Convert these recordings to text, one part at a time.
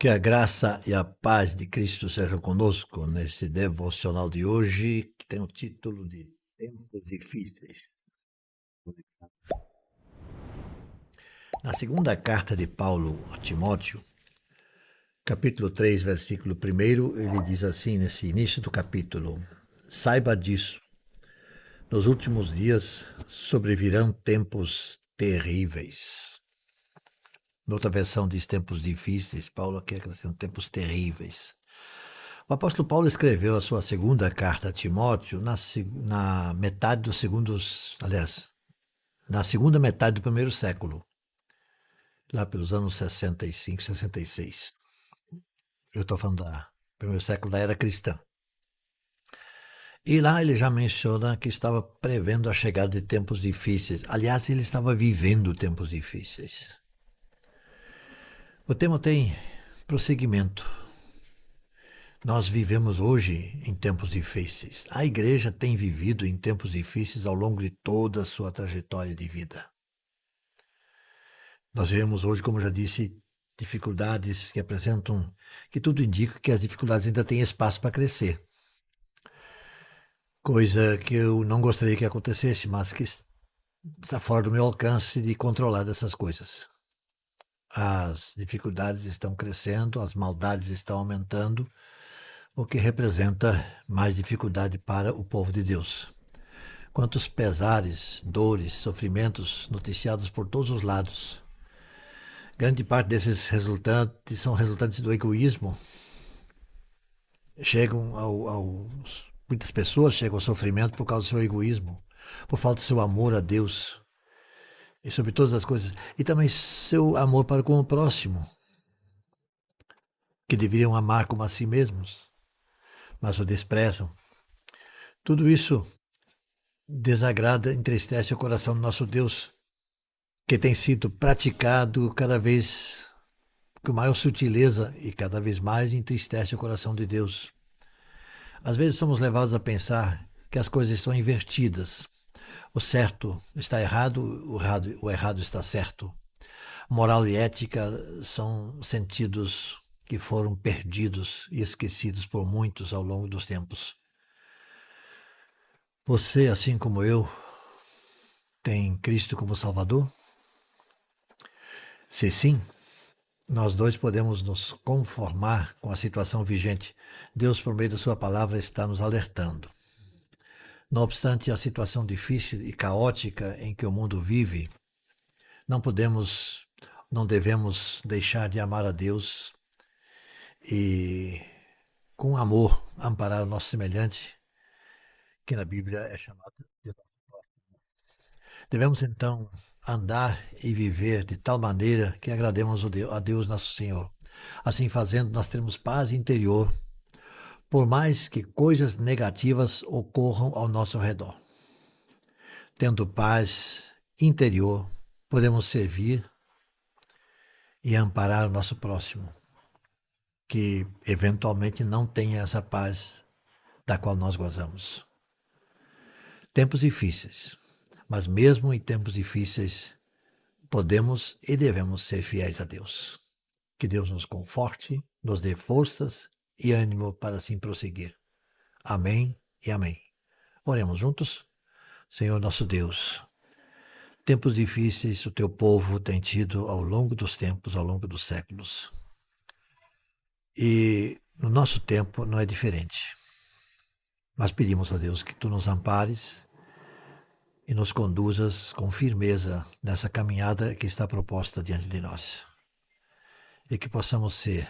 Que a graça e a paz de Cristo sejam conosco nesse devocional de hoje, que tem o título de Tempos Difíceis. Na segunda carta de Paulo a Timóteo, capítulo 3, versículo 1, ele diz assim, nesse início do capítulo: Saiba disso, nos últimos dias sobrevirão tempos terríveis. Noutra versão diz tempos difíceis, Paulo aqui acrescenta tempos terríveis. O apóstolo Paulo escreveu a sua segunda carta a Timóteo na metade dos segundos, aliás, na segunda metade do primeiro século, lá pelos anos 65, 66. Eu estou falando do primeiro século da era cristã. E lá ele já menciona que estava prevendo a chegada de tempos difíceis. Aliás, ele estava vivendo tempos difíceis. O tema tem prosseguimento. Nós vivemos hoje em tempos difíceis. A igreja tem vivido em tempos difíceis ao longo de toda a sua trajetória de vida. Nós vivemos hoje, como já disse, dificuldades que apresentam, que tudo indica que as dificuldades ainda têm espaço para crescer. Coisa que eu não gostaria que acontecesse, mas que está fora do meu alcance de controlar dessas coisas. As dificuldades estão crescendo, as maldades estão aumentando, o que representa mais dificuldade para o povo de Deus. Quantos pesares, dores, sofrimentos noticiados por todos os lados. Grande parte desses resultantes são resultantes do egoísmo. Muitas pessoas chegam ao sofrimento por causa do seu egoísmo, por falta do seu amor a Deus e sobre todas as coisas, e também seu amor para com o próximo, que deveriam amar como a si mesmos, mas o desprezam. Tudo isso desagrada, entristece o coração do nosso Deus, que tem sido praticado cada vez com maior sutileza e cada vez mais entristece o coração de Deus. Às vezes somos levados a pensar que as coisas estão invertidas. O certo está errado, o errado está certo. Moral e ética são sentidos que foram perdidos e esquecidos por muitos ao longo dos tempos. Você, assim como eu, tem Cristo como Salvador? Se sim, nós dois podemos nos conformar com a situação vigente. Deus, por meio da sua palavra, está nos alertando. Não obstante a situação difícil e caótica em que o mundo vive, não devemos deixar de amar a Deus e, com amor, amparar o nosso semelhante, que na Bíblia é chamado de nosso próximo. Devemos, então, andar e viver de tal maneira que agrademos a Deus nosso Senhor. Assim fazendo, nós teremos paz interior, por mais que coisas negativas ocorram ao nosso redor. Tendo paz interior, podemos servir e amparar o nosso próximo, que eventualmente não tenha essa paz da qual nós gozamos. Tempos difíceis, mas mesmo em tempos difíceis, podemos e devemos ser fiéis a Deus. Que Deus nos conforte, nos dê forças e ânimo para assim prosseguir. Amém e amém. Oremos juntos. Senhor nosso Deus, tempos difíceis o teu povo tem tido ao longo dos tempos, ao longo dos séculos. E no nosso tempo não é diferente. Mas pedimos a Deus que tu nos ampares e nos conduzas com firmeza nessa caminhada que está proposta diante de nós. E que possamos ser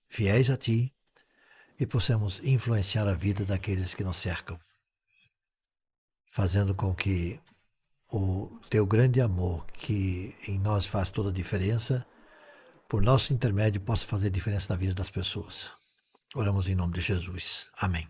fiéis a ti e possamos influenciar a vida daqueles que nos cercam, fazendo com que o teu grande amor, que em nós faz toda a diferença, por nosso intermédio possa fazer diferença na vida das pessoas. Oramos em nome de Jesus. Amém.